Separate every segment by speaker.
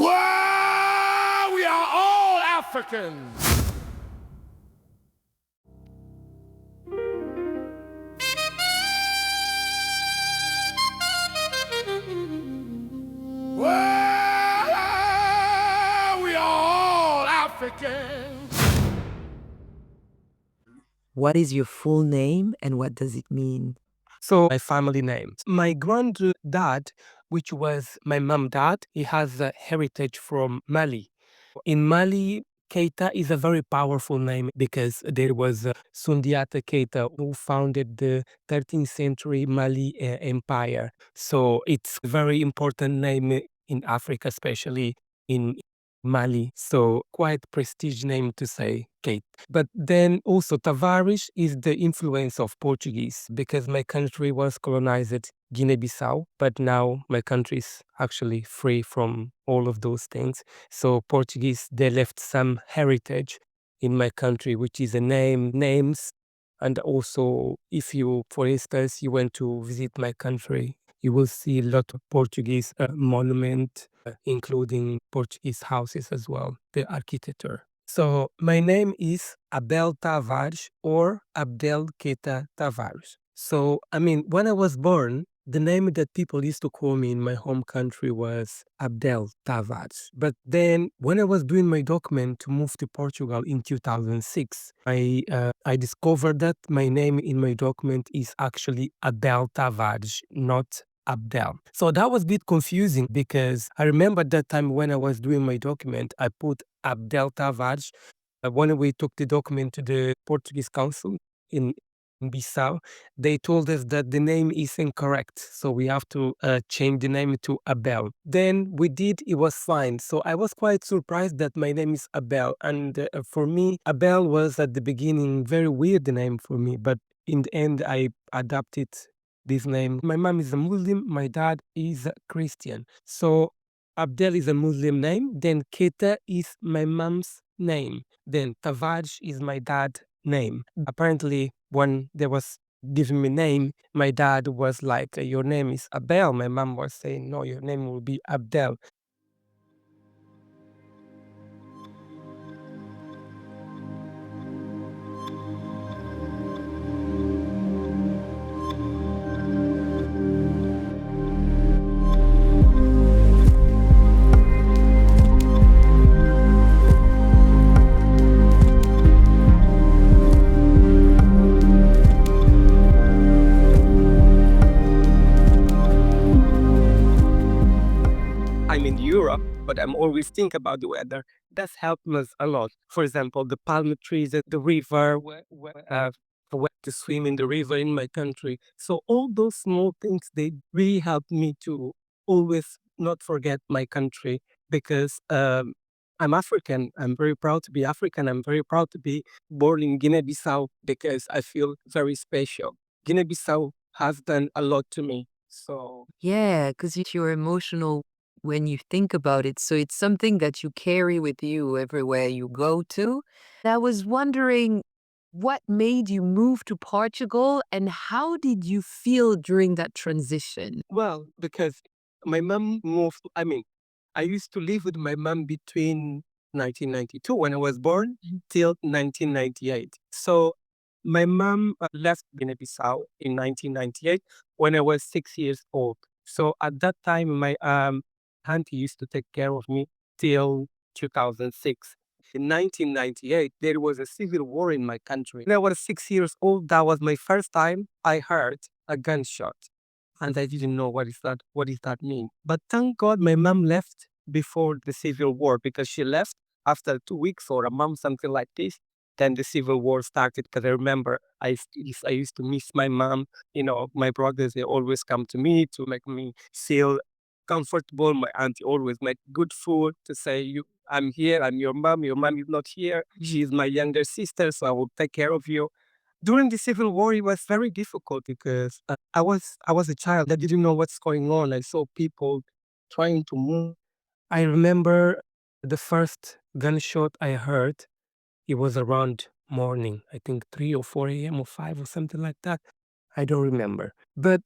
Speaker 1: Wow, we are all Africans. Wow, we are all Africans.
Speaker 2: What is your full name and what does it mean?
Speaker 3: So my family name. My granddad, which was my mom dad, he has a heritage from Mali. In Mali, Keita is a very powerful name because there was Sundiata Keita who founded the 13th-century Mali empire. So it's a very important name in Africa, especially in Mali. So quite prestige name to say, Kate. But then also Tavares is the influence of Portuguese because my country was colonized Guinea-Bissau, but now my country is actually free from all of those things. So Portuguese, they left some heritage in my country, which is a names. And also, if you, for instance, you went to visit my country, you will see a lot of Portuguese monument, including Portuguese houses as well, the architecture. So my name is Abel Tavares or Abdel Keita Tavares. So, I mean, when I was born, the name that people used to call me in my home country was Abdel Tavares. But then when I was doing my document to move to Portugal in 2006, I discovered that my name in my document is actually Abel Tavares, not Abdel. So that was a bit confusing because I remember that time when I was doing my document, I put Abdel Tavares. When we took the document to the Portuguese Council in Bissau, they told us that the name is incorrect. So we have to change the name to Abel. Then we did, it was fine. So I was quite surprised that my name is Abel. And for me, Abel was at the beginning very weird name for me. But in the end, I adapted this name. My mom is a Muslim, my dad is a Christian. So Abdel is a Muslim name, then Keita is my mom's name, then Tavares is my dad's name. Apparently, when there was giving me name, my dad was like, your name is Abel. My mom was saying, no, your name will be Abdel. I'm in Europe, but I'm always thinking about the weather. That's helped us a lot. For example, the palm trees at the river, where to swim in the river in my country. So all those small things, they really help me to always not forget my country because I'm African. I'm very proud to be African. I'm very proud to be born in Guinea-Bissau because I feel very special. Guinea-Bissau has done a lot to me. So
Speaker 2: Yeah, because you're emotional when you think about it. So it's something that you carry with you everywhere you go to. I was wondering what made you move to Portugal and how did you feel during that transition?
Speaker 3: well, because my mom moved, I mean, I used to live with my mom between 1992 when I was born till 1998. So my mom left Guinea-Bissau in 1998 when I was 6 years old. So at that time, my auntie used to take care of me till 2006. In 1998, there was a civil war in my country. When I was 6 years old, that was my first time I heard a gunshot. And I didn't know what does that mean. But thank God my mom left before the civil war because she left after 2 weeks or a month, something like this. Then the civil war started because I remember I used to miss my mom. You know, my brothers, they always come to me to make me feel comfortable. My auntie always make good food to say, I'm here, I'm your mom is not here. She is my younger sister, so I will take care of you. During the Civil War, it was very difficult because I was a child. I didn't know what's going on. I saw people trying to move. I remember the first gunshot I heard. It was around morning. I think 3 or 4 a.m. or 5 or something like that. I don't remember. But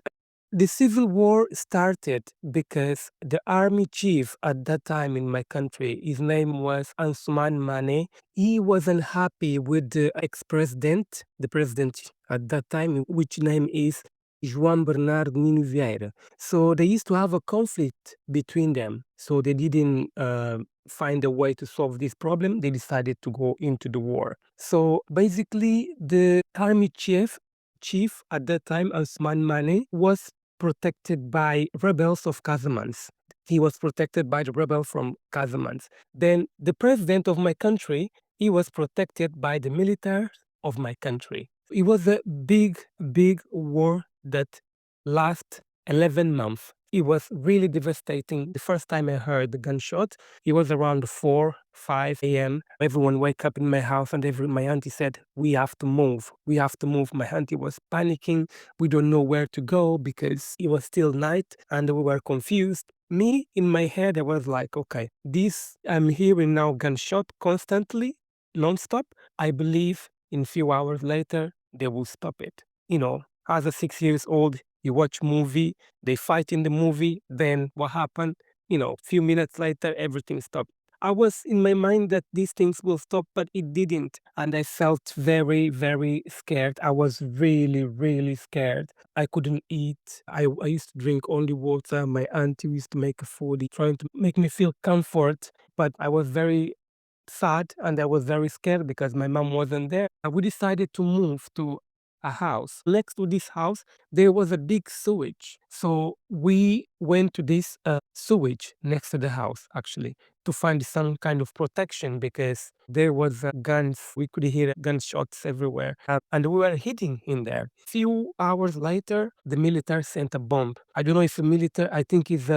Speaker 3: The civil war started because the army chief at that time in my country, his name was Ansuman Mane. He wasn't happy with the ex-president, the president at that time, which name is João Bernardo Nino Vieira. So they used to have a conflict between them. So they didn't find a way to solve this problem. They decided to go into the war. So basically, the army chief at that time, Osman Mane, was protected by rebels of Casamance. He was protected by the rebel from Casamance. Then the president of my country, he was protected by the military of my country. It was a big, big war that lasted 11 months. It was really devastating. The first time I heard the gunshot, it was around 4, 5 a.m. Everyone wake up in my house and my auntie said, we have to move. We have to move. My auntie was panicking. We don't know where to go because it was still night and we were confused. Me, in my head, I was like, okay, I'm hearing now gunshot constantly, nonstop. I believe in few hours later, they will stop it. As a 6 years old, you watch movie, they fight in the movie, then what happened? Few minutes later, everything stopped. I was in my mind that these things will stop, but it didn't. And I felt very, very scared. I was really, really scared. I couldn't eat. I used to drink only water. My auntie used to make food, trying to make me feel comfort. But I was very sad and I was very scared because my mom wasn't there. We decided to move to a house. Next to this house, there was a big sewage. So we went to this sewage next to the house, actually, to find some kind of protection because there was guns. We could hear gunshots everywhere. And we were hiding in there. Few hours later, the military sent a bomb. I don't know if the military, I think it's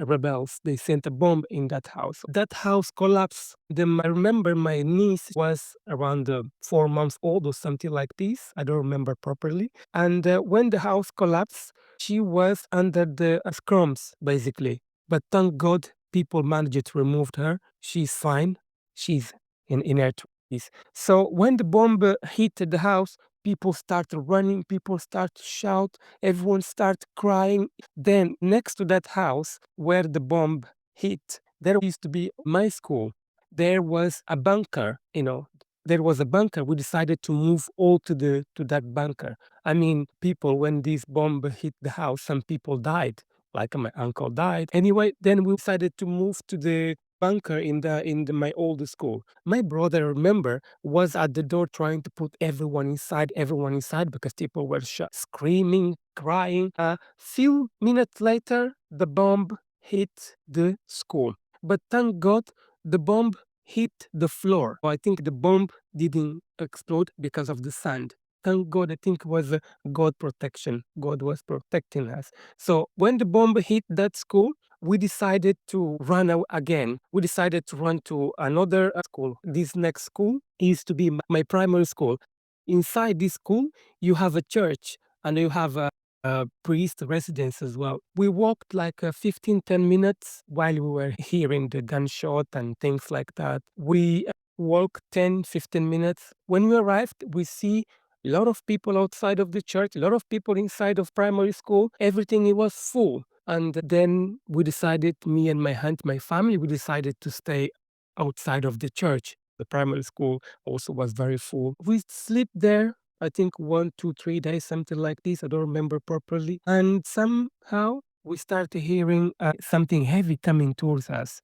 Speaker 3: rebels. They sent a bomb in that house. That house collapsed. Then I remember my niece was around 4 months old or something like this. I don't remember properly. And when the house collapsed, she was under the crumbs, basically. But thank God people managed to remove her. She's fine. She's in her 20s. So when the bomb hit the house, people started running, people started to shout, everyone started crying. Then next to that house where the bomb hit, there used to be my school. There was a bunker, there was a bunker. We decided to move all to that bunker. I mean, people, when this bomb hit the house, some people died. Like my uncle died. Anyway, then we decided to move to the bunker in my old school. My brother, remember, was at the door trying to put everyone inside because people were screaming, crying. A few minutes later, the bomb hit the school. But thank God, the bomb hit the floor. I think the bomb didn't explode because of the sand. Thank God, I think it was God protection. God was protecting us. So when the bomb hit that school, we decided to run again. We decided to run to another school. This next school used to be my primary school. Inside this school, you have a church and you have a priest residence as well. We walked like 10 minutes while we were hearing the gunshot and things like that. We walked 10, 15 minutes. When we arrived, we see a lot of people outside of the church, a lot of people inside of primary school. Everything it was full. And then we decided, me and my family, we decided to stay outside of the church. The primary school also was very full. We sleep there, I think 1, 2, 3 days, something like this. I don't remember properly. And somehow we started hearing something heavy coming towards us.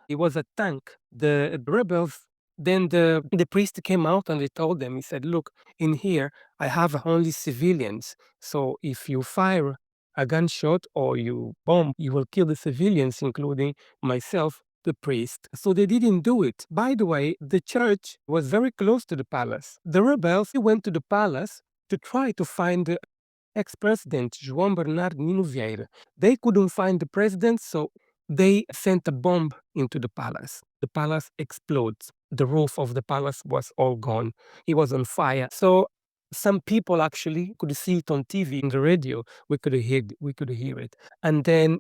Speaker 3: It was a tank. The rebels, then the priest came out and he told them, he said, look, in here, I have only civilians. So if you fire a gunshot or you bomb, you will kill the civilians, including myself, the priest. So they didn't do it. By the way, the church was very close to the palace. The rebels went to the palace to try to find the ex-president, João Bernardo Nino Vieira. They couldn't find the president, so they sent a bomb into the palace. The palace explodes. The roof of the palace was all gone. It was on fire. So some people actually could see it on TV, in the radio. We could hear it. And then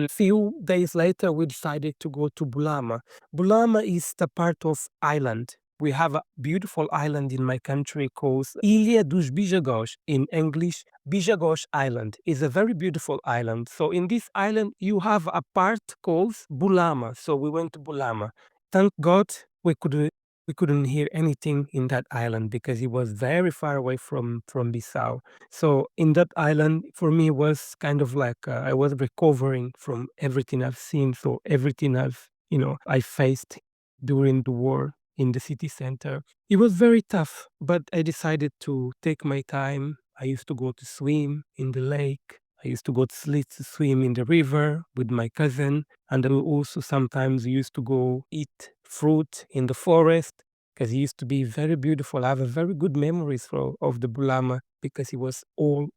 Speaker 3: few days later, we decided to go to Bulama. Bulama is the part of island. We have a beautiful island in my country called Ilha dos Bijagós, in English, Bijagós Island. Is a very beautiful island. So in this island, you have a part called Bulama. So we went to Bulama. Thank God we couldn't hear anything in that island because it was very far away from Bissau. So in that island, for me, was kind of like I was recovering from everything I've seen. So everything I faced during the war in the city center. It was very tough, but I decided to take my time. I used to go to swim in the lake. I used to go to swim in the river with my cousin. And I also sometimes used to go eat fruit in the forest because it used to be very beautiful. I have a very good memories of the Bulama because it was all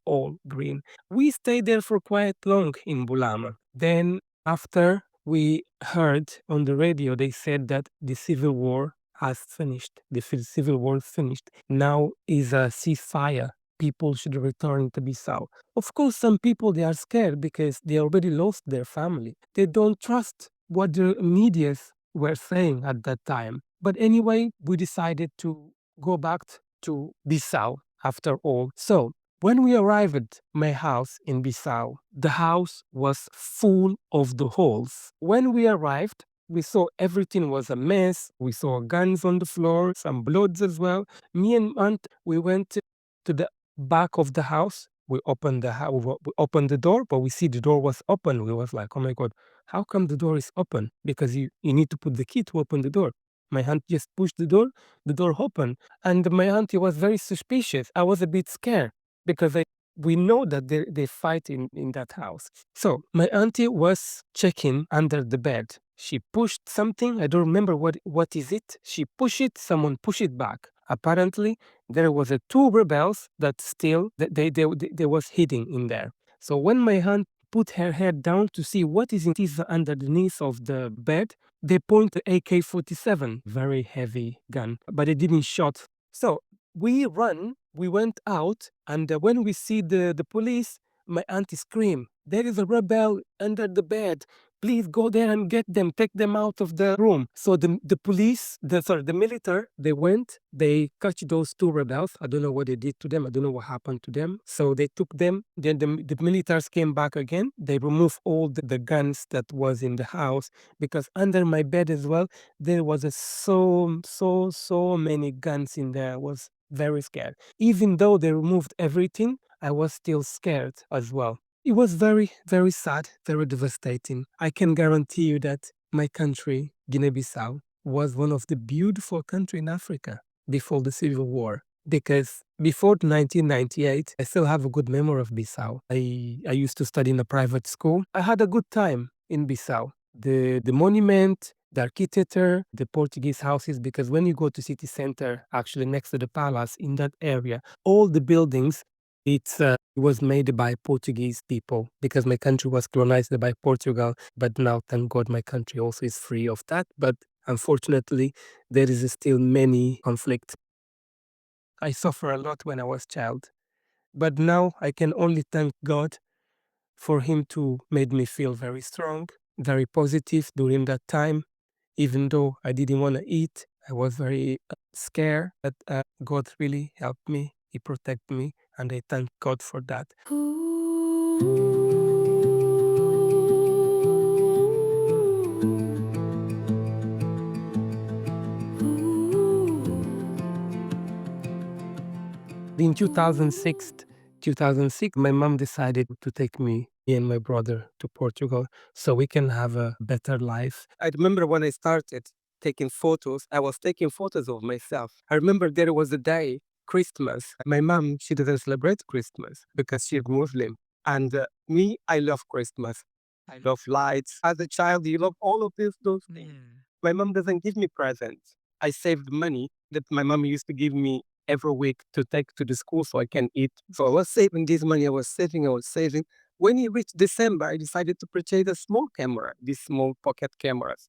Speaker 3: green. We stayed there for quite long in Bulama. Then after we heard on the radio, they said that the civil war has finished. The civil war is finished. Now is a ceasefire. People should return to Bissau. Of course, some people, they are scared because they already lost their family. They don't trust what the medias were saying at that time. But anyway, we decided to go back to Bissau after all. So when we arrived at my house in Bissau, the house was full of the holes. When we arrived, we saw everything was a mess. We saw guns on the floor, some bloods as well. Me and aunt, we went to the back of the house. We opened we opened the door, but we see the door was open. We was like, oh my God, how come the door is open? Because you need to put the key to open the door. My aunt just pushed the door opened. And my auntie was very suspicious. I was a bit scared because we know that they fight in that house. So my auntie was checking under the bed. She pushed something. I don't remember what is it. She pushed it. Someone pushed it back. Apparently, there was a two rebels that still they was hiding in there. So when my aunt put her head down to see what is underneath of the bed, they point the AK-47, very heavy gun, but it didn't shot. So we went out, and when we see the police, my auntie screamed, "There is a rebel under the bed. Please go there and get them, take them out of the room." So the police, the military, they went, they catch those two rebels. I don't know what they did to them. I don't know what happened to them. So they took them. Then the militaries came back again. They removed all the guns that was in the house because under my bed as well, there was so many guns in there. I was very scared. Even though they removed everything, I was still scared as well. It was very, very sad, very devastating. I can guarantee you that my country, Guinea-Bissau, was one of the beautiful countries in Africa before the Civil War. Because before 1998, I still have a good memory of Bissau. I used to study in a private school. I had a good time in Bissau. The monument, the architecture, the Portuguese houses, because when you go to city center, actually next to the palace in that area, all the buildings, it was made by Portuguese people because my country was colonized by Portugal. But now, thank God, my country also is free of that. But unfortunately, there is still many conflict. I suffer a lot when I was child, but now I can only thank God for him to made me feel very strong, very positive during that time. Even though I didn't want to eat, I was very scared, but God really helped me. He protected me, and I thank God for that. In 2006, my mom decided to take me and my brother to Portugal so we can have a better life. I remember when I started taking photos, I was taking photos of myself. I remember there was a day, Christmas. My mom, she doesn't celebrate Christmas because she's Muslim. And me, I love Christmas. I love lights. As a child, you love all of those things. My mom doesn't give me presents. I saved money that my mom used to give me every week to take to the school so I can eat. So I was saving this money. I was saving. When it reached December, I decided to purchase a small camera, these small pocket cameras.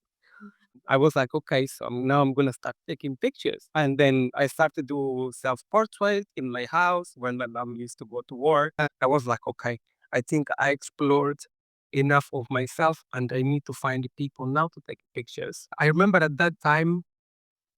Speaker 3: I was like, okay, so now I'm gonna start taking pictures. And then I started to do self-portrait in my house when my mom used to go to work. I was like, okay, I think I explored enough of myself and I need to find people now to take pictures. I remember at that time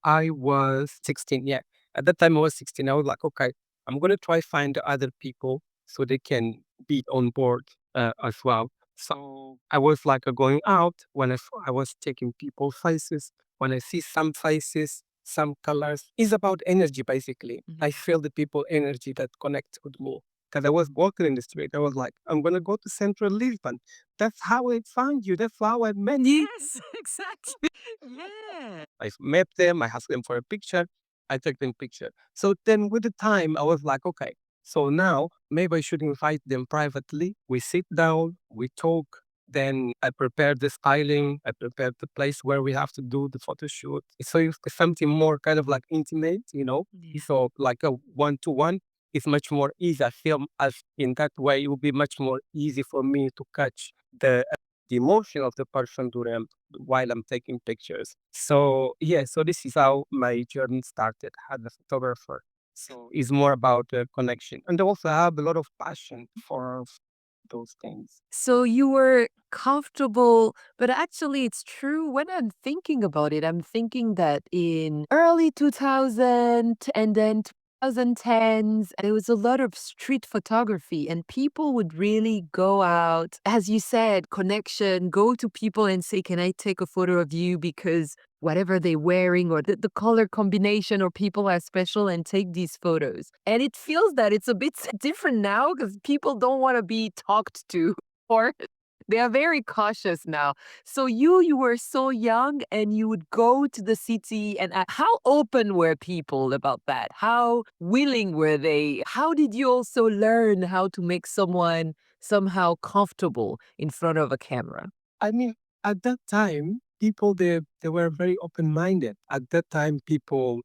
Speaker 3: I was 16, yeah. At that time I was 16. I was like, okay, I'm gonna try find other people so they can be on board as well. So I was like going out when I was taking people's faces. When I see some faces, some colors, it's about energy basically. I feel the people energy that connects with me. Because I was walking in the street, I was like, I'm gonna go to central Lisbon. That's how I found you. That's how I met you.
Speaker 2: Yes, exactly. Yeah.
Speaker 3: I met them, I asked them for a picture, I took them picture. So then with the time, I was like, okay, so now maybe I should invite them privately. We sit down, we talk, then I prepare the styling, I prepare the place where we have to do the photo shoot. So it's something more kind of like intimate, you know?
Speaker 2: Yeah.
Speaker 3: So like a one-to-one is much more easy. I feel as in that way, it will be much more easy for me to catch the emotion of the person during while I'm taking pictures. So yeah, so this is how my journey started as a photographer. So it's more about the connection, and also I have a lot of passion for those things.
Speaker 2: So you were comfortable, but actually it's true when I'm thinking about it, I'm thinking that in early 2000 and then 2010s, there was a lot of street photography and people would really go out, as you said, connection, go to people and say, can I take a photo of you because whatever they're wearing or the color combination or people are special and take these photos. And it feels that it's a bit different now because people don't want to be talked to or they are very cautious now. So you were so young and you would go to the city and how open were people about that? How willing were they? How did you also learn how to make someone somehow comfortable in front of a camera?
Speaker 3: I mean, at that time, people they were very open minded. At that time, people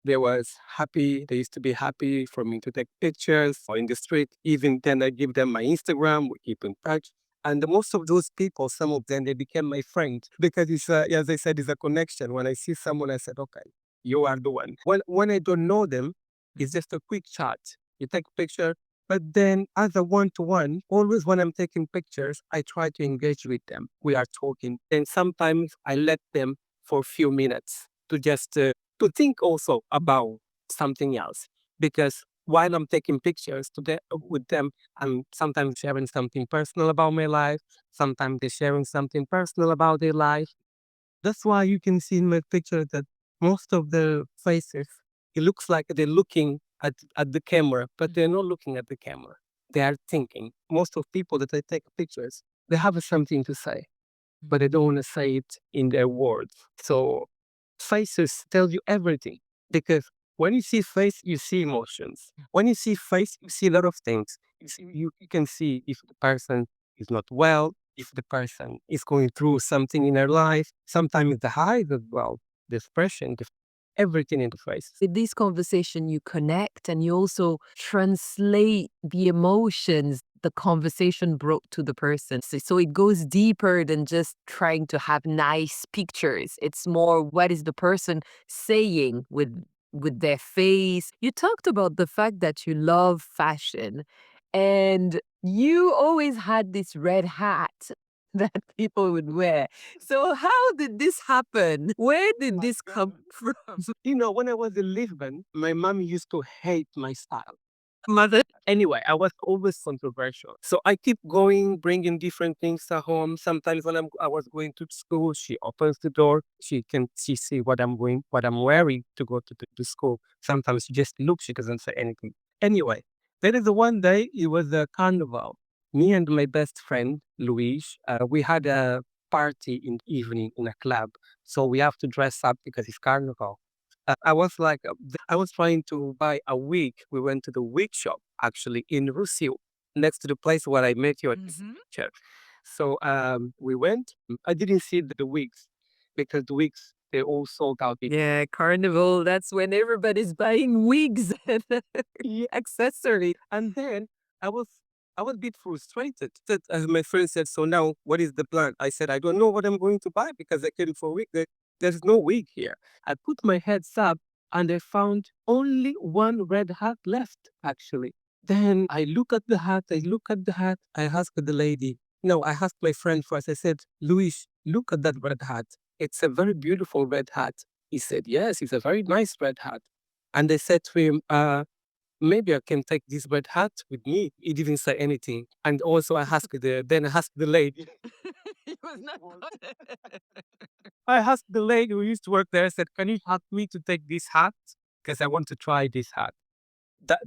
Speaker 3: they was happy. They used to be happy for me to take pictures or in the street. Even then, I give them my Instagram. We keep in touch. And most of those people, some of them, they became my friends because it's as I said, it's a connection. When I see someone, I said, okay, you are the one. When I don't know them, it's just a quick chat. You take a picture, but then as a one-to-one, always when I'm taking pictures, I try to engage with them. We are talking. And sometimes I let them for a few minutes to just to think also about something else. Because while I'm taking pictures with them, I'm sometimes sharing something personal about my life. Sometimes they're sharing something personal about their life. That's why you can see in my picture that most of the faces, it looks like they're looking at the camera, but they're not looking at the camera. They are thinking. Most of people that I take pictures, they have something to say, but they don't want to say it in their words. So faces tell you everything because when you see face, you see emotions. When you see face, you see a lot of things. You can see if the person is not well, if the person is going through something in their life. Sometimes the eyes as well, the expression, everything in the face.
Speaker 2: With this conversation, you connect and you also translate the emotions the conversation brought to the person. So it goes deeper than just trying to have nice pictures. It's more what is the person saying with their face. You talked about the fact that you love fashion and you always had this red hat that people would wear. So how did this happen? Where did this come from?
Speaker 3: You know, when I was in Lisbon, my mom used to hate my style.
Speaker 2: Mother.
Speaker 3: Anyway, I was always controversial. So I keep going, bringing different things to home. Sometimes when I was going to school, she opens the door. She see what I'm wearing to go to school. Sometimes she just looks, she doesn't say anything. Anyway, there is one day, it was a carnival. Me and my best friend, Luis, we had a party in the evening in a club. So we have to dress up because it's carnival. I was like, I was trying to buy a wig. We went to the wig shop actually in Rousseau, next to the place where I met you at this picture. So we went. I didn't see the wigs because the wigs they all sold out.
Speaker 2: Yeah, carnival, that's when everybody's buying wigs and
Speaker 3: Yeah.
Speaker 2: accessories.
Speaker 3: And then I was I was a bit frustrated. That as my friend said, so now what is the plan? I said, I don't know what I'm going to buy because I came for a wig. There's no wig here. I put my heads up and I found only one red hat left, actually. Then I look at the hat, I look at the hat, I ask the lady. No, I asked my friend first. I said, Luis, look at that red hat. It's a very beautiful red hat. He said, yes, it's a very nice red hat. And I said to him, maybe I can take this red hat with me. He didn't say anything. And also then I asked the lady. I asked the lady who used to work there, I said, can you help me to take this hat? Because I want to try this hat.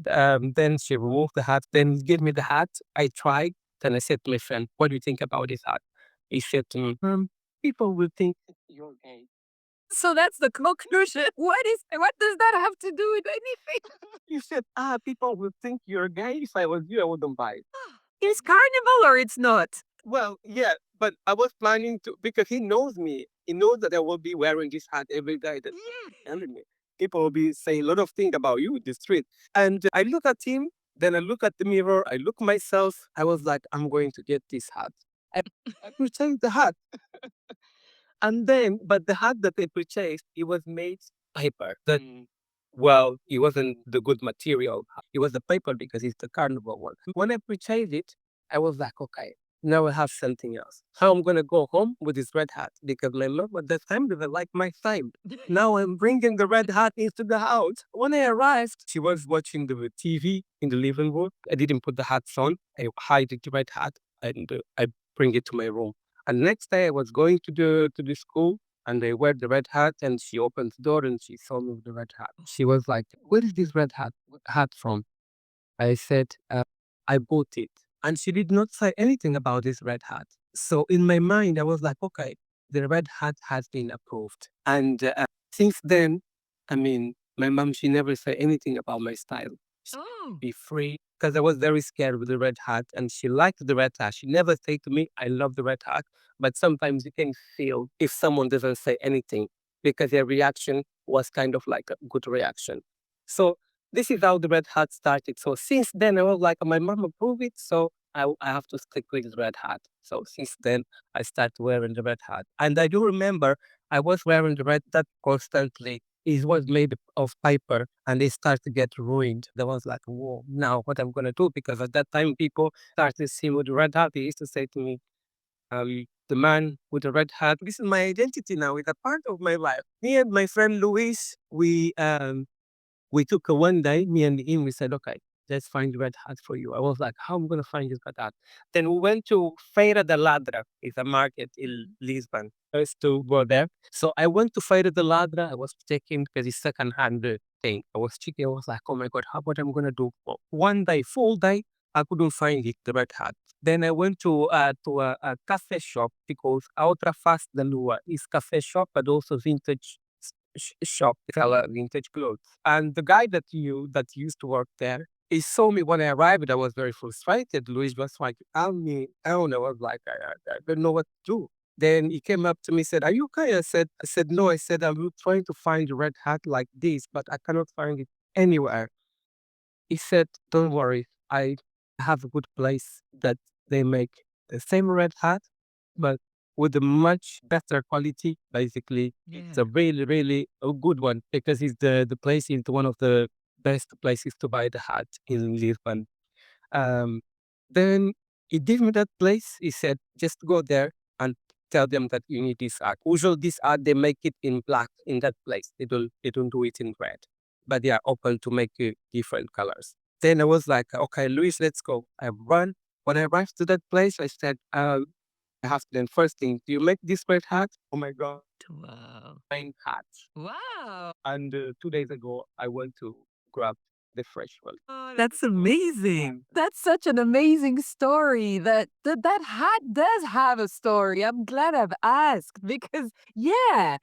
Speaker 3: Then she removed the hat, then gave me the hat. I tried. Then I said to my friend, what do you think about this hat? He said to me, people will think you're gay.
Speaker 2: So that's the conclusion. What does that have to do with anything?
Speaker 3: He said, people will think you're gay. If I was you, I wouldn't buy it.
Speaker 2: It's carnival or it's not?
Speaker 3: Well, yeah, but I was planning to, because he knows me. He knows that I will be wearing this hat every day. That's telling me. People will be saying a lot of things about you in the street. And I look at him, then I look at the mirror, I look myself. I was like, I'm going to get this hat. I purchased the hat. And then, but the hat that I purchased, it was made paper. Well, it wasn't the good material. It was the paper because it's the carnival one. When I purchased it, I was like, okay, now I have something else. How I'm gonna go home with this red hat? Because my mom at that time didn't like my style. Now I'm bringing the red hat into the house. When I arrived, she was watching the TV in the living room. I didn't put the hats on. I hide the red hat and I bring it to my room. And next day I was going to the school and I wear the red hat and she opened the door and she saw me with the red hat. She was like, where is this red hat from? I said, I bought it. And she did not say anything about this red hat. So in my mind, I was like, okay, the red hat has been approved. And since then, I mean, my mom, she never said anything about my style. She let me be free because I was very scared with the red hat and she liked the red hat. She never said to me, I love the red hat. But sometimes you can feel if someone doesn't say anything because their reaction was kind of like a good reaction. So this is how the red hat started. So since then, I was like, my mom approved it, so I have to stick with the red hat. So since then, I started wearing the red hat. And I do remember I was wearing the red hat constantly. It was made of paper and it started to get ruined. There was like, whoa, now what I'm going to do? Because at that time, people started seeing with the red hat. They used to say to me, the man with the red hat, this is my identity now. It's a part of my life. Me and my friend Luis, we took a one day, me and him, we said, okay, let's find the red hat for you. I was like, how am I going to find this red hat? Then we went to Feira da Ladra. It's a market in Lisbon. I used to go there. So I went to Feira da Ladra. I was checking because it's second-hand thing. I was checking. I was like, oh my God, what am I going to do? For one day, full day, I couldn't find it, the red hat. Then I went to a cafe shop because Outra Face da Lua is cafe shop, but also vintage shop, sell vintage clothes. And the guy that used to work there, he saw me when I arrived. I was very frustrated. Luis was like, "Tell me," I don't know. I was like, I don't know what to do. Then he came up to me, said, "Are you okay?" I said, no. I said, I'm trying to find a red hat like this, but I cannot find it anywhere. He said, don't worry. I have a good place that they make the same red hat, but with a much better quality. Basically, it's a really, really a good one because it's the place is one of the best places to buy the hat in Lisbon. Um, then he gave me that place. He said, just go there and tell them that you need this art. Usually this art, they make it in black in that place. They don't do it in red, but they are open to make different colors. Then I was like, okay, Luis, let's go. I run. When I arrived to that place, I said, I have to then first thing, do you make this red hat? Oh my God,
Speaker 2: Wow.
Speaker 3: fine hat.
Speaker 2: Wow.
Speaker 3: And 2 days ago, I went to grab the fresh one.
Speaker 2: Oh, that's amazing. That's such an amazing story. That hat does have a story. I'm glad I've asked because yeah.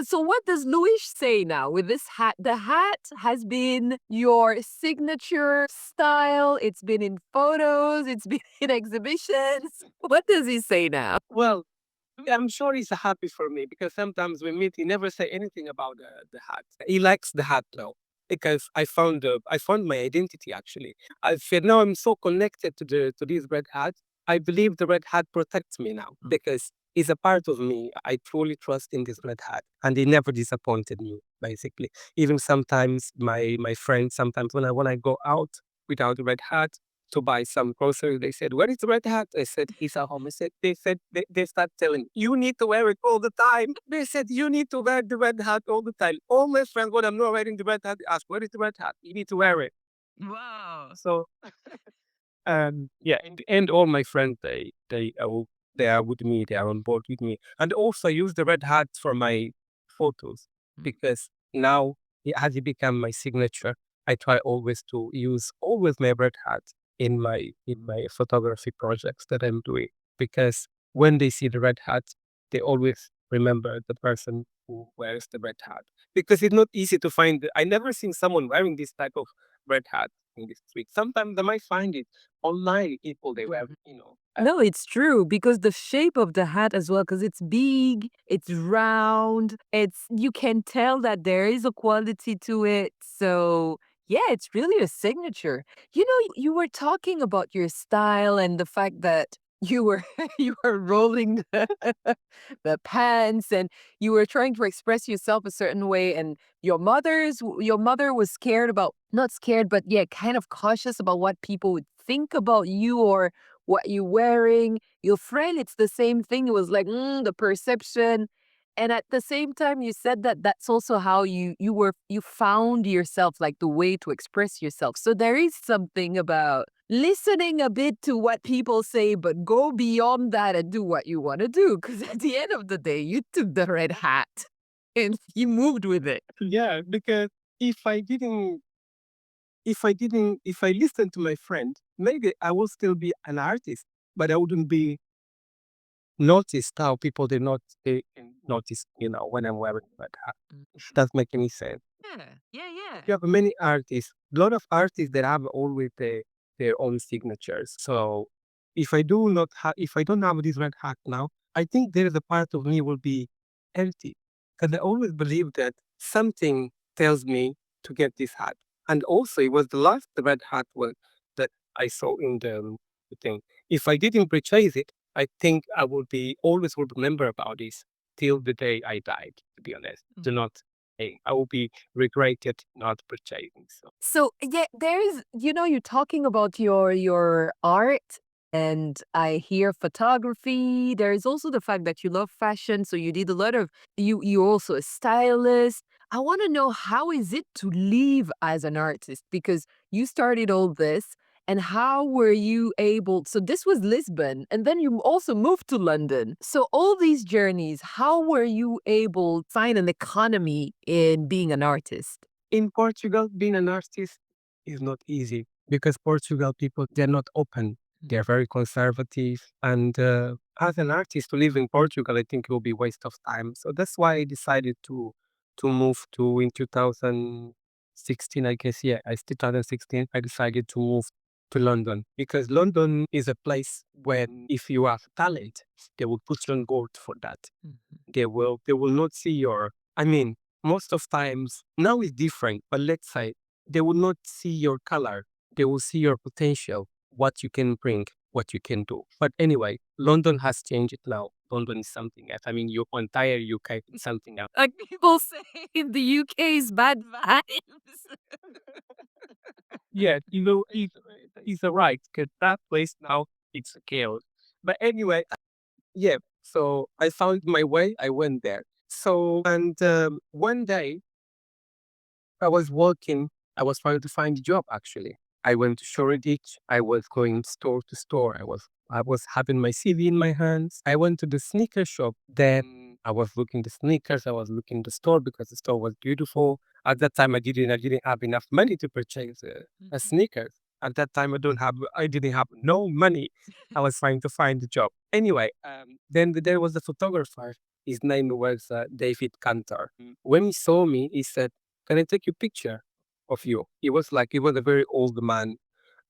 Speaker 2: So what does Luis say now with this hat? The hat has been your signature style. It's been in photos. It's been in exhibitions. What does he say now?
Speaker 3: Well, I'm sure he's happy for me because sometimes we meet, he never say anything about the hat. He likes the hat though because I found my identity actually. I feel now I'm so connected to this red hat. I believe the red hat protects me now because it's a part of me. I truly trust in this red hat, and he never disappointed me. Basically, even sometimes my friends sometimes when I go out without the red hat, to buy some groceries. They said, "Where is the red hat?" I said, "He's at home." I said, they start telling, "You need to wear it all the time." They said, "You need to wear the red hat all the time." All my friends, when I'm not wearing the red hat, they ask, "Where is the red hat?" You need to wear it.
Speaker 2: Wow.
Speaker 3: So yeah, in the end, all my friends they are with me. They are on board with me, and also I use the red hat for my photos because now it has become my signature. I try always to use always my red hat in my photography projects that I'm doing because when they see the red hat, they always remember the person who wears the red hat because it's not easy to find. I never seen someone wearing this type of red hat in the street. Sometimes they might find it online. People they wear,
Speaker 2: No, it's true because the shape of the hat as well, because it's big, it's round, you can tell that there is a quality to it. So yeah, it's really a signature. You were talking about your style and the fact that you were you were rolling the pants and you were trying to express yourself a certain way and your mother was scared about not scared, but yeah, kind of cautious about what people would think about you or what you're wearing. Your friend, it's the same thing. It was like, the perception. And at the same time, you said that that's also how you found yourself, like the way to express yourself. So there is something about listening a bit to what people say, but go beyond that and do what you want to do. Because at the end of the day, you took the red hat and you moved with it.
Speaker 3: yeah, because if I didn't if I listened to my friend, maybe I would still be an artist, but I wouldn't be noticed how people they can notice, when I'm wearing red hat. If that make any sense.
Speaker 2: Yeah, yeah, yeah.
Speaker 3: You have many artists, a lot of artists that have always their own signatures. So if I don't have this red hat now, I think there is a part of me will be empty. Because I always believe that something tells me to get this hat. And also it was the last red hat one that I saw in the thing. If I didn't purchase it, I think I will be always will remember about this till the day I died, to be honest. Do not I will be regretted not purchasing. So
Speaker 2: So yeah, there is, you're talking about your art and I hear photography. There is also the fact that you love fashion. So you did a lot of you're also a stylist. I want to know how is it to live as an artist because you started all this and how were you able so this was Lisbon and then you also moved to London. So all these journeys, how were you able to find an economy in being an artist?
Speaker 3: in Portugal, being an artist is not easy because Portugal people they're not open. They're very conservative, and as an artist to live in Portugal, I think it will be waste of time. So that's why I decided to move to in 2016. I guess yeah, I 2016. I decided to move to London because London is a place when if you have talent, they will put you on board for that. They will not see your I mean, most of times now it's different, but let's say they will not see your color. They will see your potential, what you can bring, what you can do. But anyway, London has changed now. London is something else. I mean, your entire UK is something else.
Speaker 2: Like people say in the UK is bad vibes.
Speaker 3: Yeah, he's right because that place now it's a chaos. But anyway, yeah. So I found my way. I went there. So and one day I was working. I was trying to find a job actually. I went to Shoreditch. I was going store to store. I was having my CV in my hands. I went to the sneaker shop. Then I was looking the sneakers. I was looking the store because the store was beautiful. At that time, I didn't have enough money to purchase a sneakers. At that time, I didn't have no money. I was trying to find a job. Anyway, then there was a photographer. His name was David Cantor. When he saw me, he said, "Can I take a picture of you?" He was a very old man,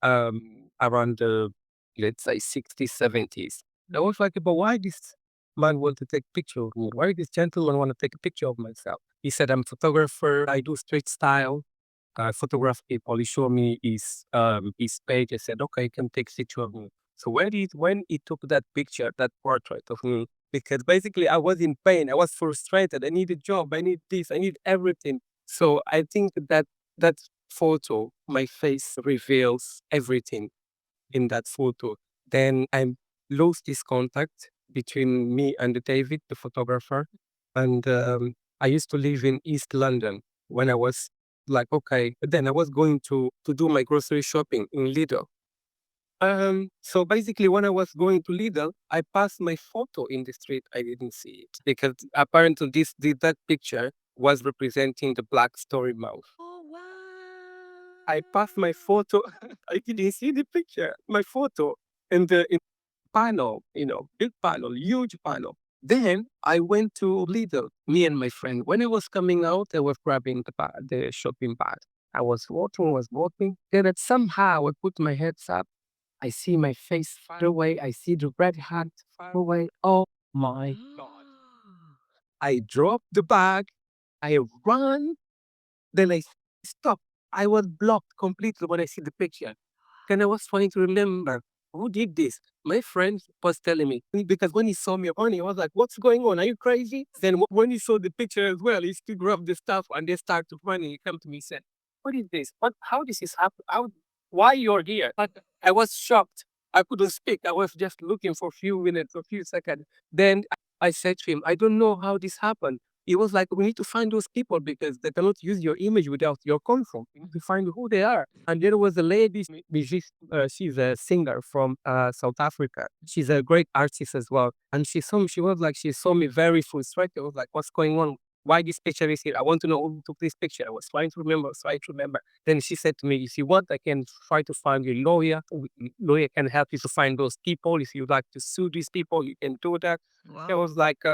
Speaker 3: around the let's say 60s, 70s. I was like, but why this man want to take picture of me? Why this gentleman want to take a picture of myself? He said, "I'm a photographer. I do street style. I photograph people." He showed me his page. I said, "Okay, you can take a picture of me." So when he took that picture, that portrait of me, because basically I was in pain, I was frustrated, I need a job, I need this, I need everything. So I think that photo, my face reveals everything. in that photo. Then I lost this contact between me and David, the photographer. And I used to live in East London when I was like, okay. But then I was going to do my grocery shopping in Lidl. So basically, when I was going to Lidl, I passed my photo in the street. I didn't see it because apparently that picture was representing the Black Story Mouth.
Speaker 2: Oh, wow.
Speaker 3: I passed my photo. I didn't see the picture. My photo in panel, big panel, huge panel. Then I went to Lidl, me and my friend. When I was coming out, I was grabbing the shopping bag. I was walking. Then somehow I put my heads up. I see my face far away. I see the red hat far away. Oh my God. I dropped the bag. I run. Then I stopped. I was blocked completely when I see the picture. Then I was trying to remember who did this. My friend was telling me because when he saw me running, he was like, "What's going on? Are you crazy?" Then when he saw the picture as well, he still grabbed the stuff and they started running. He came to me and said, "What is this? What? How this is happen? How? Why you're here?" But I was shocked. I couldn't speak. I was just looking for a few minutes, a few seconds. Then I said to him, "I don't know how this happened." He was like, "We need to find those people because they cannot use your image without your consent. We need to find who they are." And there was a lady, she's a singer from South Africa. She's a great artist as well. And she saw me, she saw me very frustrated. I was like, "What's going on? Why this picture is here? I want to know who took this picture." I was trying to remember. Then she said to me, "If you want, I can try to find a lawyer. Lawyer can help you to find those people. If you'd like to sue these people, you can do that." I
Speaker 2: Wow.
Speaker 3: was like,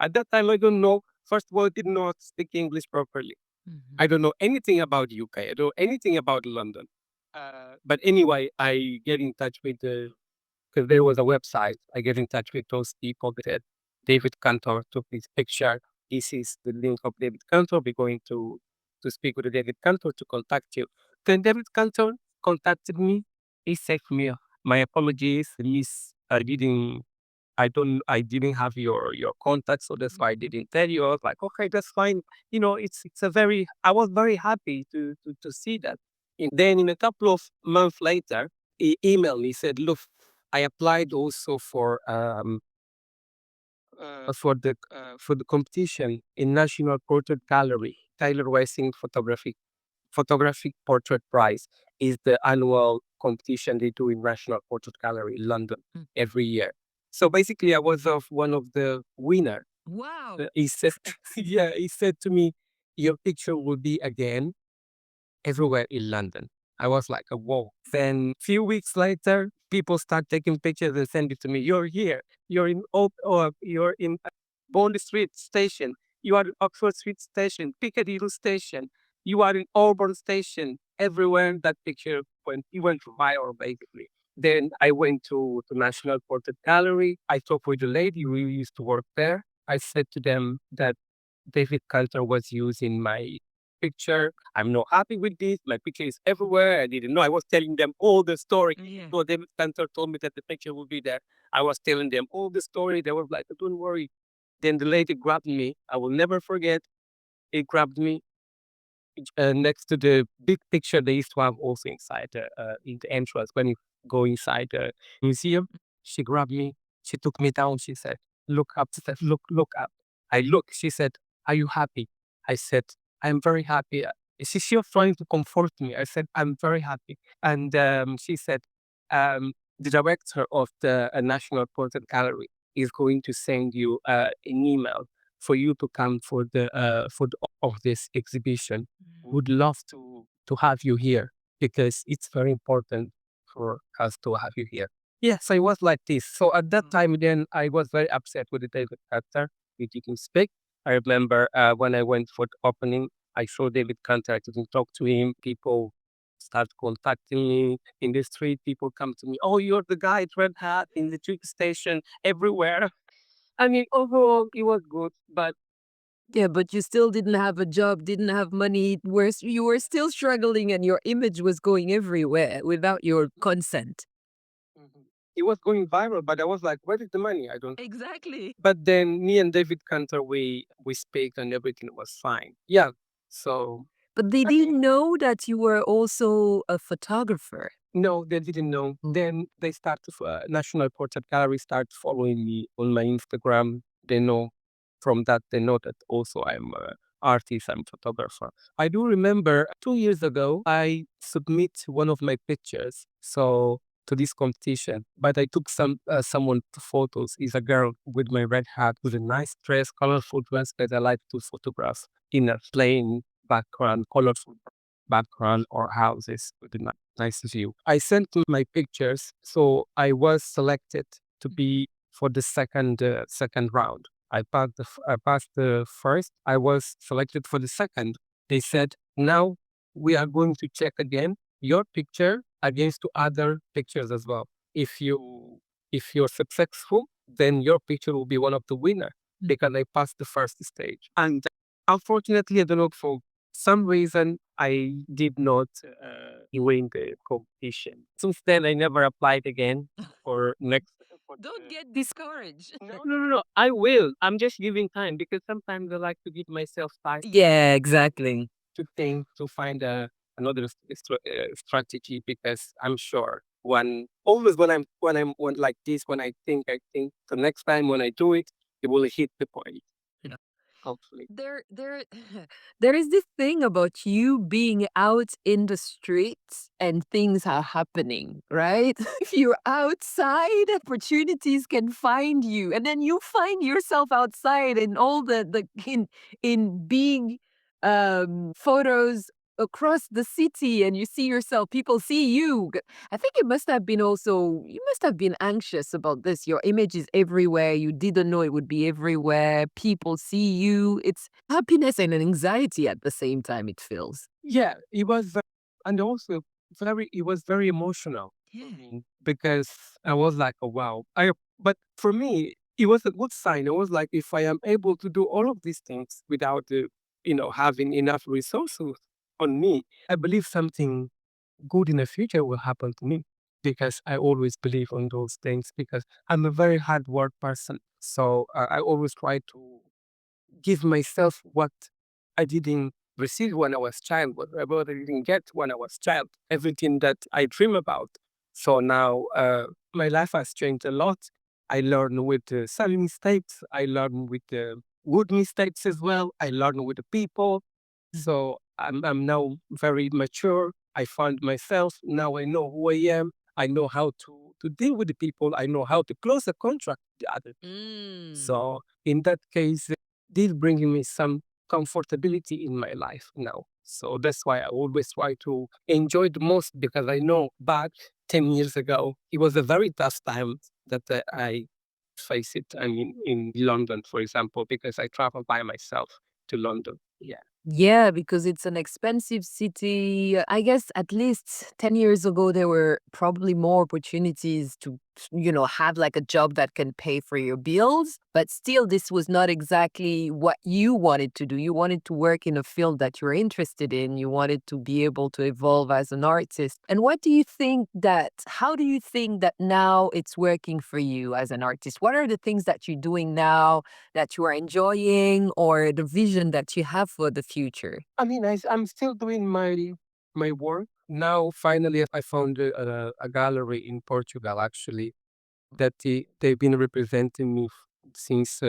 Speaker 3: at that time, I don't know. First of all, I did not speak English properly. I don't know anything about UK. I don't know anything about London. But anyway, I get in touch with because there was a website. I get in touch with those people that said David Cantor took this picture. This is the link of David Cantor. We're going to speak with David Cantor to contact you. Then David Cantor contacted me. He said to me, "My apologies, Miss. I didn't have your contact, so that's why I didn't tell you." I was like, "Okay, that's fine." It's a very I was very happy to see that. And then in a couple of months later, he emailed me, said, "Look, I applied also for the competition in National Portrait Gallery. Taylor Wessing Photographic Portrait Prize is the annual competition they do in National Portrait Gallery in London every year. So basically, I was of one of the winner.
Speaker 2: Wow.
Speaker 3: He said, yeah, he said to me, "Your picture will be again everywhere in London." I was like, whoa. Then few weeks later, people start taking pictures and send it to me. "You're here. You're in Bond Street Station. You are in Oxford Street Station, Piccadilly Station. You are in Auburn Station." Everywhere that picture went viral basically. Then I went to National Portrait Gallery. I talked with the lady who used to work there. I said to them that David Coulter was using my picture. "I'm not happy with this. My picture is everywhere. I didn't know." I was telling them all the story.
Speaker 2: Yeah.
Speaker 3: So David Coulter told me that the picture would be there. I was telling them all the story. They were like, "Don't worry." Then the lady grabbed me. I will never forget. It grabbed me next to the big picture they used to have also inside in the entrance when you go inside the museum. She grabbed me. She took me down. She said, "Look up." She said, Look up." I looked. She said, "Are you happy?" I said, "I'm very happy." She was trying to comfort me. I said, "I'm very happy." And she said, "The director of the National Portrait Gallery is going to send you an email for you to come for the of this exhibition. Would love to have you here because it's very important for us to have you here." Yes, I was like this. So at that time, then I was very upset with the David Cantor. We didn't speak. I remember when I went for the opening, I saw David Cantor. I didn't talk to him. People start contacting me in the street. People come to me. "Oh, you're the guy at Red Hat in the tube station everywhere." I mean, overall, it was good, but
Speaker 2: Yeah, but you still didn't have a job, didn't have money. You were still struggling, and your image was going everywhere without your consent.
Speaker 3: it was going viral. But I was like, "Where is the money? I don't."
Speaker 2: Exactly.
Speaker 3: But then me and David Cantor, we speak and everything was fine. Yeah. So
Speaker 2: But they didn't know that you were also a photographer.
Speaker 3: No, they didn't know. Then they started, National Portrait Gallery started following me on my Instagram. They know from that, they know that also I'm an artist, I'm a photographer. I do remember 2 years ago, I submit one of my pictures to this competition, but I took someone photos. Is a girl with my red hat with a nice dress, colorful dress that I like to photograph in a plain background, colorful background or houses with a nice view. I sent to my pictures, so I was selected to be for the second round. I passed the first. I was selected for the second. They said, now we are going to check again your picture against two other pictures as well. If you're successful, then your picture will be one of the winner because I passed the first stage. And unfortunately, I don't know, for some reason I did not win the competition. Since then, I never applied again for next.
Speaker 2: Don't get discouraged.
Speaker 3: No. I will. I'm just giving time because sometimes I like to give myself time
Speaker 2: Yeah, exactly.
Speaker 3: to think to find another strategy because I'm sure when always when like this when I think the next time when I do it, it will hit the point. Hopefully.
Speaker 2: There there is this thing about you being out in the streets and things are happening, right? If you're outside, opportunities can find you, and then you find yourself outside in all the in big photos across the city, and you see yourself, people see you. I think it must have been also, you must have been anxious about this. Your image is everywhere. You didn't know it would be everywhere. People see you. It's happiness and anxiety at the same time, it feels.
Speaker 3: Yeah, it was, and also it was very emotional for
Speaker 2: Yeah.
Speaker 3: me because I was like, oh wow. But for me, it was a good sign. It was like if I am able to do all of these things without, having enough resources on me, I believe something good in the future will happen to me because I always believe on those things because I'm a very hard work person. So I always try to give myself what I didn't receive when I was child, what I didn't get when I was child, everything that I dream about. So now my life has changed a lot. I learned with some mistakes. I learned with good mistakes as well. I learned with the people. So I'm now very mature. I found myself. Now I know who I am. I know how to deal with the people. I know how to close a contract with the other. So in that case, did bring me some comfortability in my life now. So that's why I always try to enjoy the most because I know back 10 years ago, it was a very tough time that I faced it. I mean, in London, for example, because I traveled by myself to London. Yeah.
Speaker 2: Yeah, because it's an expensive city. I guess at least 10 years ago, there were probably more opportunities to, have like a job that can pay for your bills. But still, this was not exactly what you wanted to do. You wanted to work in a field that you're interested in. You wanted to be able to evolve as an artist. And how do you think that now it's working for you as an artist? What are the things that you're doing now that you are enjoying, or the vision that you have for the future?
Speaker 3: I mean, I'm still doing my work. Now, finally, I found a gallery in Portugal, actually, that they've been representing me since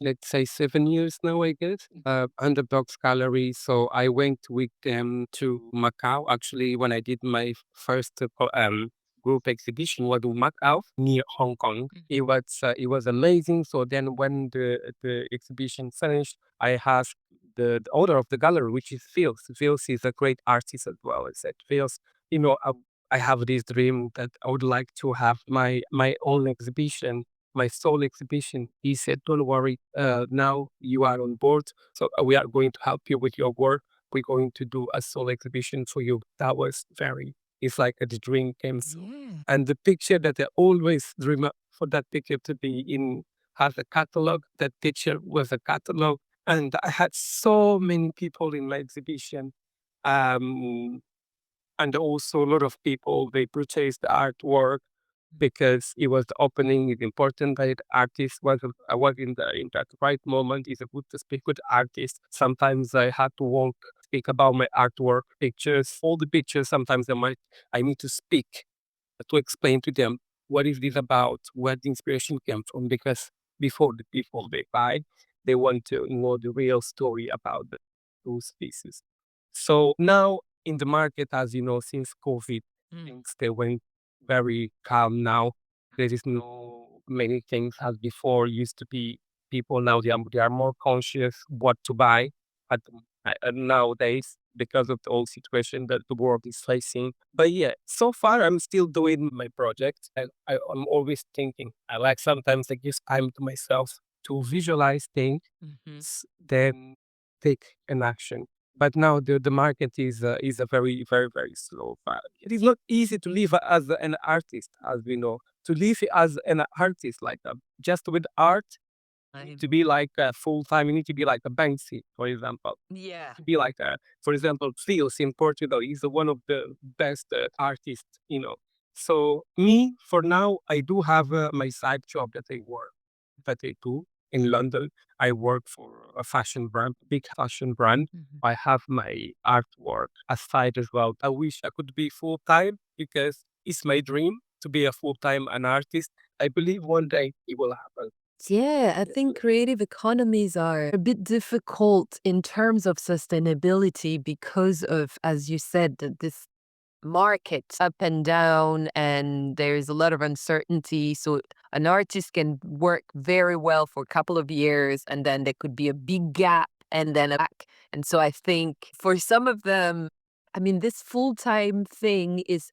Speaker 3: let's say 7 years now, I guess. Underdogs Gallery. So I went with them to Macau. Actually, when I did my first group exhibition was in Macau near Hong Kong. It was amazing. So then when the exhibition finished, I asked the owner of the gallery, which is Phils. Phils is a great artist as well. I said, Phils, I have this dream that I would like to have my own exhibition, my sole exhibition. He said, "Don't worry, now you are on board, so we are going to help you with your work. We're going to do a sole exhibition for you." That was it's like the dream came true.
Speaker 2: Yeah.
Speaker 3: And the picture that I always dream for that picture to be in has a catalog. That picture was a catalog, and I had so many people in my exhibition. Um, and also a lot of people they purchased the artwork because it was the opening. It's important that the artist was in that right moment. It's a good to speak with artists. Sometimes I had to walk speak about my artwork, pictures, all the pictures. Sometimes I need to speak to explain to them what is this about, where the inspiration came from, because before the people they buy, they want to know the real story about those pieces. So now in the market, as you know, since COVID, things they went very calm now. There is no many things as before used to be. People now they are more conscious what to buy at nowadays because of the whole situation that the world is facing. But yeah, so far I'm still doing my project. I'm always thinking. I like sometimes I give time to myself to visualize things, then take an action. But now the market is a very very very slow. It is not easy to live as an artist, as we know. To live as an artist like just with art, you need to be like full time. You need to be like a Banksy, for example.
Speaker 2: Yeah.
Speaker 3: To be like for example, Fios in Portugal. He's one of the best artists, you know. So me, for now, I do have my side job that I do in London. I work for a fashion brand, big fashion brand. I have my artwork aside as well. I wish I could be full time because it's my dream to be a full time an artist. I believe one day it will happen.
Speaker 2: Yeah, I think creative economies are a bit difficult in terms of sustainability because of, as you said, this market up and down, and there's a lot of uncertainty. So an artist can work very well for a couple of years, and then there could be a big gap and then a back. And so I think for some of them, I mean, this full time thing is,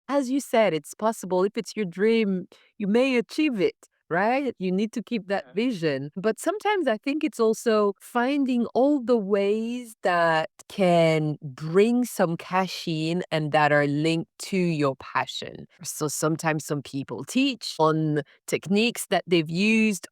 Speaker 2: as you said, it's possible. If it's your dream, you may achieve it. Right? You need to keep that vision. But sometimes I think it's also finding all the ways that can bring some cash in and that are linked to your passion. So sometimes some people teach on techniques that they've used,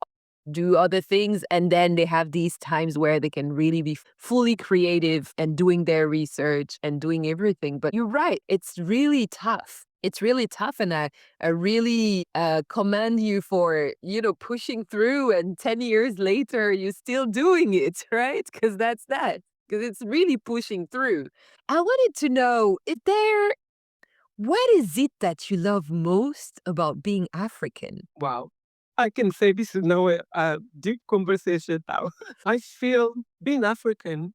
Speaker 2: do other things, and then they have these times where they can really be fully creative and doing their research and doing everything. But you're right, it's really tough. It's really tough, and I really commend you for, pushing through, and 10 years later, you're still doing it, right? Because that's that. Because it's really pushing through. I wanted to know, what is it that you love most about being African?
Speaker 3: Wow. I can say this is now a deep conversation now. I feel being African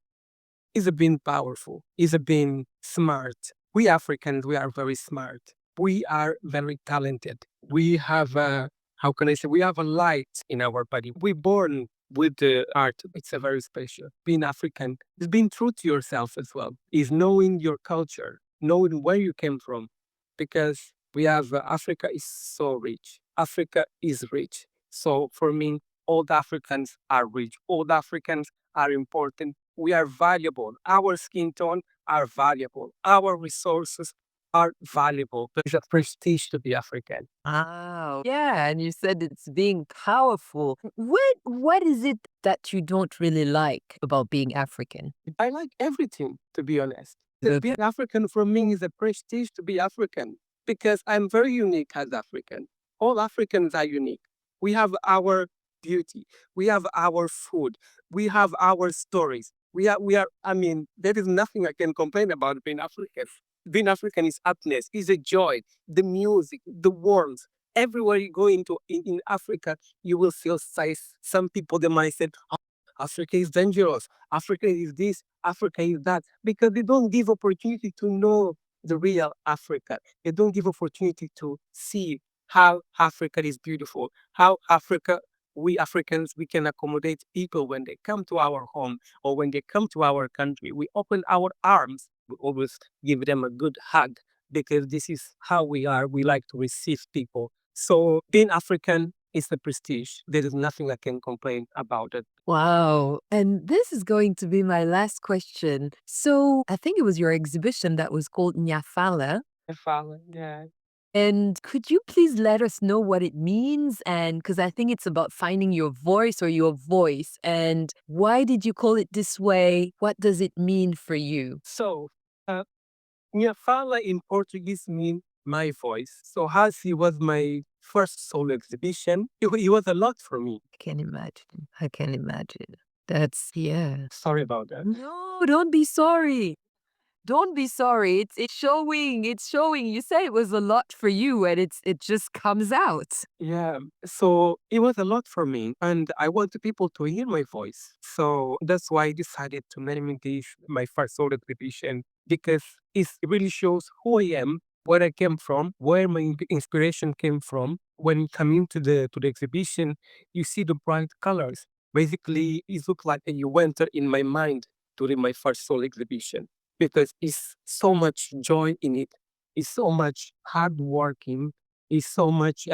Speaker 3: is a being powerful, is a being smart. We Africans, we are very smart. We are very talented. We have how can I say, we have a light in our body. We're born with the art. It's a very special. Being African is being true to yourself as well, is knowing your culture, knowing where you came from. Because we have Africa is so rich. Africa is rich. So for me, all the Africans are rich. All the Africans are important. We are valuable. Our skin tone are valuable. Our resources are valuable. There's a prestige to be African.
Speaker 2: Wow. Yeah, and you said it's being powerful. What is it that you don't really like about being African?
Speaker 3: I like everything, to be honest.
Speaker 2: The-
Speaker 3: Being African for me is a prestige to be African because I'm very unique as African. All Africans are unique. We have our beauty. We have our food. We have our stories. I mean, there is nothing I can complain about being African. Being African is happiness, is a joy, the music, the warmth. Everywhere you go in Africa, you will feel size. Some people, they might say, Africa is dangerous. Africa is this, Africa is that, because they don't give opportunity to know the real Africa. They don't give opportunity to see how Africa is beautiful, how we Africans, we can accommodate people when they come to our home or when they come to our country. We open our arms. We always give them a good hug because this is how we are. We like to receive people. So being African is a prestige. There is nothing I can complain about it.
Speaker 2: Wow. And this is going to be my last question. So I think it was your exhibition that was called Nyafala.
Speaker 3: Follow, yeah.
Speaker 2: And could you please let us know what it means? And because I think it's about finding your voice or your voice. And why did you call it this way? What does it mean for you?
Speaker 3: So, uh, minha fala in Portuguese means my voice. So, as it was my first solo exhibition, it was a lot for me.
Speaker 2: I can imagine. I can imagine. Yeah.
Speaker 3: Sorry about that.
Speaker 2: No, don't be sorry. Don't be sorry. It's showing. It's showing. You say it was a lot for you, and it just comes out.
Speaker 3: Yeah, so it was a lot for me, and I wanted people to hear my voice. So that's why I decided to name this my first solo exhibition because it really shows who I am, where I came from, where my inspiration came from. When you come into the exhibition, you see the bright colors. Basically, it looks like you enter in my mind during my first solo exhibition because it's so much joy in it. It's so much hard working. It's so much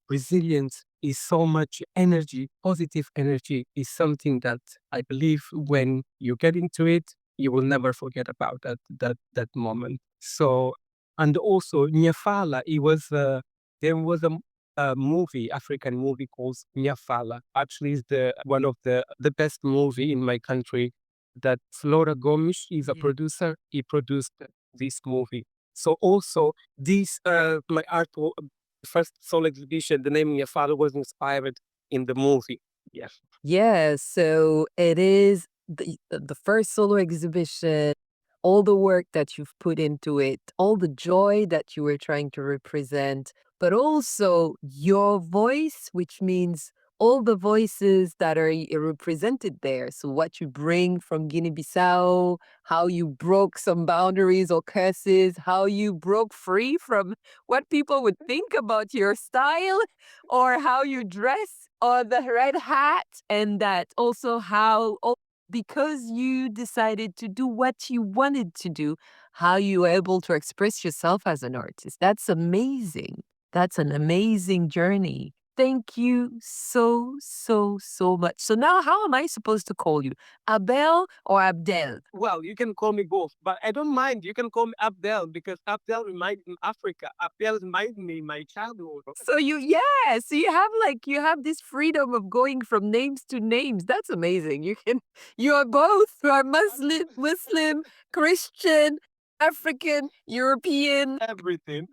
Speaker 3: resilience, is so much energy. Positive energy is something that I believe when you get into it, you will never forget about that moment. So, and also Nyafala, it was there was a movie, African movie called Nyafala. Actually, is the one of the best movie in my country. That Flora Gomes is a
Speaker 2: Yeah.
Speaker 3: producer. He produced this movie. So also this my art first solo exhibition, the name of your father was inspired in the movie. Yes.
Speaker 2: Yeah, so it is the first solo exhibition, all the work that you've put into it, all the joy that you were trying to represent, but also your voice, which means all the voices that are represented there. So what you bring from Guinea-Bissau, how you broke some boundaries or curses, how you broke free from what people would think about your style or how you dress or the red hat, and that also how because you decided to do what you wanted to do, how you were able to express yourself as an artist. That's amazing. That's an amazing journey. Thank you so, so, so much. So now how am I supposed to call you? Abel or Abdel?
Speaker 3: Well, you can call me both, but I don't mind. You can call me Abdel because Abdel reminds me Africa. Abdel reminds me my childhood.
Speaker 2: So yeah, so you have this freedom of going from names to names. That's amazing. You are both. You are Muslim, Christian, African, European.
Speaker 3: Everything.